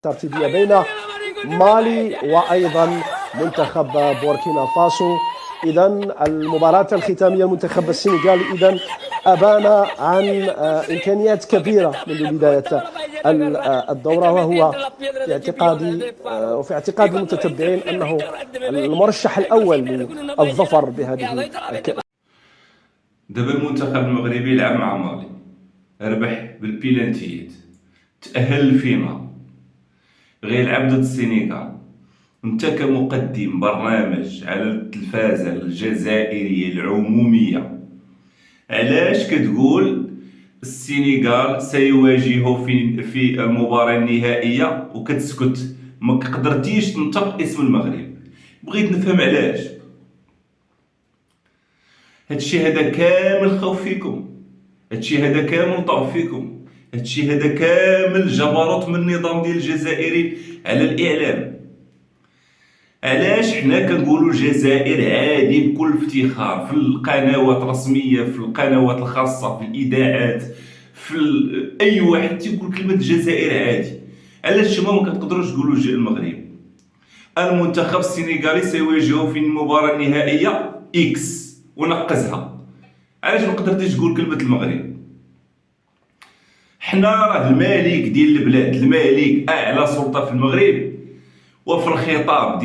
ترتيبية بين مالي وأيضا منتخب بوركينا فاسو. إذا المباراة الختامية المنتخب السنغالي إذا أبان عن إمكانيات كبيرة منذ بداية الدورة، وهو في اعتقادي وفي اعتقاد المتتبعين أنه المرشح الأول للظفر بهذه الكأس. دابا المنتخب المغربي لعب مع مالي، ربح بالبيلانتيات، تأهل للفينال، غيلعب ضد السنغال. انت كمقدم برنامج على التلفازة الجزائرية العمومية، علاش كتقول السنغال سيواجهه في المباراة النهائية وكتسكت؟ ما قدرتيش تنطق اسم المغرب. بغيت نفهم علاش. هادشي هذا كامل خوف فيكم، هادشي هذا كامل ضعف فيكم، هادشي هذا كامل جبروت من النظام ديال الجزائري على الاعلام. علاش حنا كنقولوا الجزائر عادي بكل افتخار في القنوات الرسميه، في القنوات الخاصه، في الاذاعات، في اي واحد تيقول كلمه الجزائر عادي؟ علاش نتوما ما كتقدروش تقولوا المغرب؟ المنتخب السنغالي سيواجهه في المباراه النهائيه اكس ونقزها. علاش ما قدرتيش تقول كلمه المغرب؟ حنا راه الملك ديال البلاد، الملك اعلى سلطه في المغرب، وفي الخطاب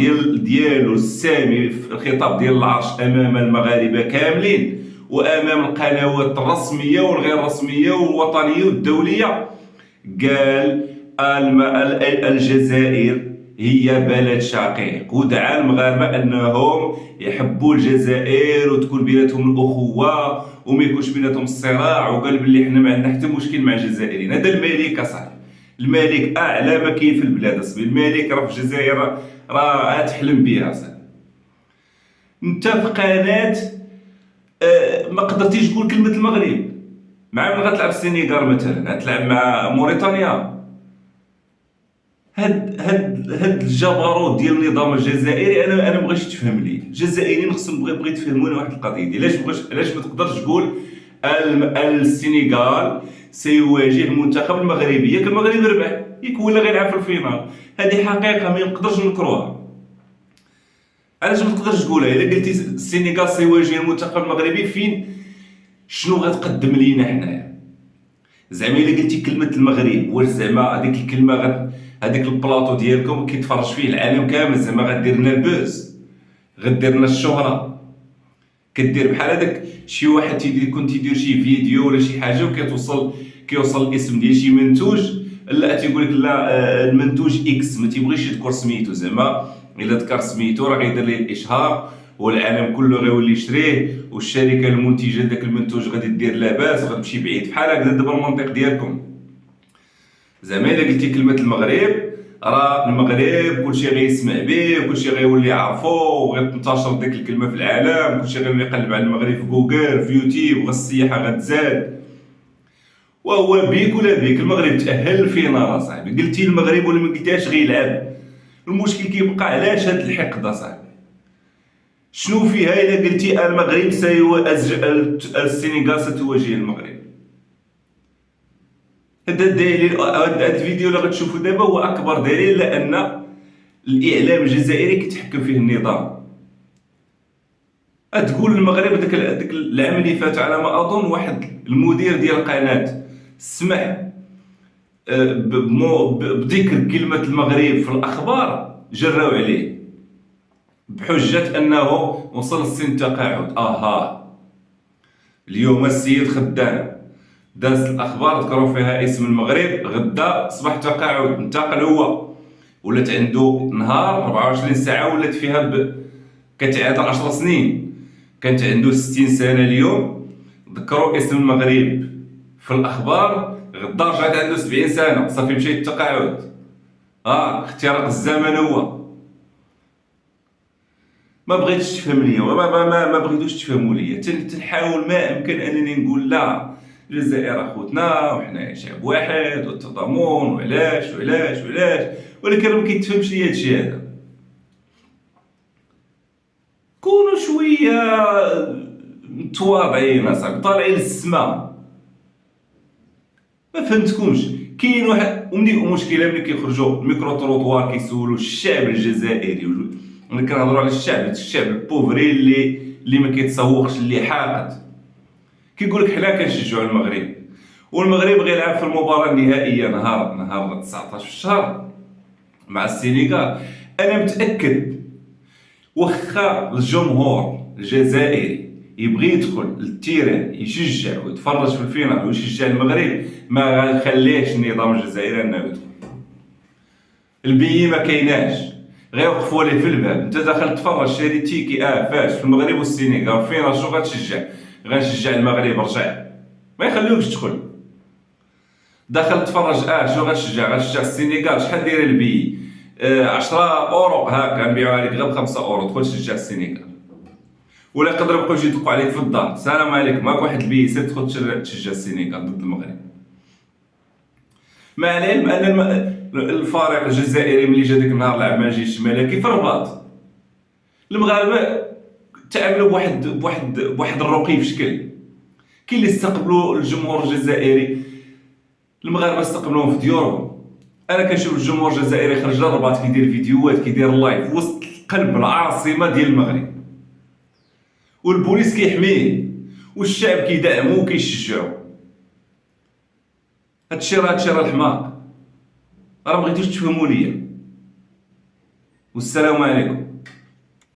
ديالو السامي، في الخطاب ديال العرش امام المغاربه كاملين وامام القنوات الرسميه والغير رسميه والوطنيه والدوليه، قال الجزائر هي بلد شقيق، ودعا المغاربه انهم يحبوا الجزائر وتكون بيناتهم الاخوه وما يكونش بيناتهم الصراع، وقال بلي حنا ما عندنا حتى مشكل مع الجزائريين. هذا الملك اصاحبي، الملك اعلى ما كاين في البلاد اصاحبي. الملك راه في الجزائر راه تحلم بها اصاحبي. انت في قناه ما قدرتيش تقول كلمه المغرب. مع من غتلعب السنغال مثلا، غتلعب مع موريتانيا. هاد الجبروت ديال النظام الجزائري انا مبغيتش تفهم لي. الجزائريين خصهم بغيت تفهموني واحد القضيه ديال علاش ما تقدرش تقول السنغال سيواجه المنتخب المغربي. ياك المغرب ربح، ياك ولا غيلعب في الفينال. هذه حقيقه ما نقدرش نكروها. علاش ما تقدرش تقولها؟ الا قلتي السنغال سيواجه المنتخب المغربي، فين شنو غتقدم لينا حنايا؟ زعما الا قلتي كلمه المغرب، واش زعما هذيك الكلمه هذيك البلاطو ديالكم كيتفرج فيه العالم كامل، زعما غدير لنا البوز، غدير لنا الشهره؟ كدير بحال هذاك شي واحد يكون تيدير شي فيديو ولا شي حاجه كيوصل الاسم ديال شي منتوج، لا تيقول لك لا المنتوج اكس، ما تيبغيش يذكر سميتو. زعما الا ذكر سميتو راه غيدير ليه الاشهار والعالم كله غيولي يشريه، والشركه المنتجه داك المنتوج غادي دير لاباس وغتمشي بعيد. بحال هكذا دابا المنطق ديالكم. زعما الا قلتي كلمه المغرب، راه المغرب كلشي غيسمع به وكلشي غيولي يعرفو وغتنتشر ديك الكلمه في العالم، كلشي غيولي يقلب على المغرب في جوجل في يوتيوب، والسياحه غتزاد. وهو بيك ولا بيك المغرب تاهل للفينال صاحبي. قلتي المغرب ولا ما قلتيهاش غيلعب. المشكل كيبقى علاش هاد الحقد صاحبي؟ شنو فيها الا قلتي المغرب السنغال ستواجه المغرب؟ هذا الدليل، هذا الفيديو اللي غتشوفوا دابا هو اكبر دليل لان الاعلام الجزائري كيتحكم فيه النظام. تقول المغرب داك العام اللي فات على ما اظن، واحد المدير ديال القناه سمح بذكر كلمه المغرب في الاخبار، جراو عليه بحجه انه وصل السن تقاعد. اليوم السيد خدام داز الاخبار ذكروا فيها اسم المغرب، غدا اصبح تقاعد، انتقل هو، ولات عنده نهار 24 ساعه ولات فيها كتعادل 10 سنين. كانت عنده 60 سنه اليوم، ذكروا اسم المغرب في الاخبار، غدا رجعت عنده 70 سنه، صافي مشى التقاعد. اختراق الزمن هو. ما بغيتش تفهم ليا، ما بغيتوش تفهموا ليا. تنحاول ما امكن انني نقول لا، الجزائر اخوتنا وحنا شعب واحد والتضامن وعلاش وعلاش وعلاش، ولكن ما كيتفهمش ليا هادشي هذا. كونوا شويه متواضعين اصاحبي، طالعين للسما. ما فهمتكمش كاين واحد مشكله ملي كيخرجوا الميكرو تروطوار كيسولوا الشعب الجزائري، ملي كنهضروا على الشعب البوفري اللي ما كيتسوقش، اللي حاقد، كيقول لك حنا كنشجعوا المغرب، والمغرب غيلعب في المباراه النهائيه نهار 19 في الشهر مع السينغال. انا متاكد واخا الجمهور الجزائري يبغي يدخل للتيران يشجع ويتفرج في الفينال ويشجع المغرب، ما غنخليهش النظام الجزائري انه يدخل. البيي ما كايناش، غيوقفوا ليه في الباب. انت داخل تفرج شاري تيكي فاش في المغرب والسينغال فينا شنو غتشجع؟ غنشجع المغرب، رجع ما يخليوكش تدخل. داخل تفرج شنو غتشجع؟ غتشجع السينغال. شحال دايره البي؟ 10 اورو هكا نبيعوها لك غير ب 5 اورو، تدخل تشجع السينغال. ولا يقدروا يبقاو يدقوا عليك في الدار، السلام عليكم ماك واحد البي سير تدخل تشجع السينغال ضد المغرب. مع العلم ان الفريق الجزائري ملي جا ديك النهار لعب مع الجيش الملكي في الرباط، المغاربه تعاملوا بواحد الرقي في شكل. كاين اللي استقبلوا الجمهور الجزائري، المغاربه استقبلوهم في ديورهم. انا كنشوف الجمهور الجزائري خرج للرباط كيدير فيديوهات، كيدير لايف وسط قلب العاصمه ديال المغرب، والبوليس كيحميه والشعب كيدعمو وكيشجعو. هادشي راه الحماق، راه مبغيتوش تفهموا ليا. والسلام عليكم.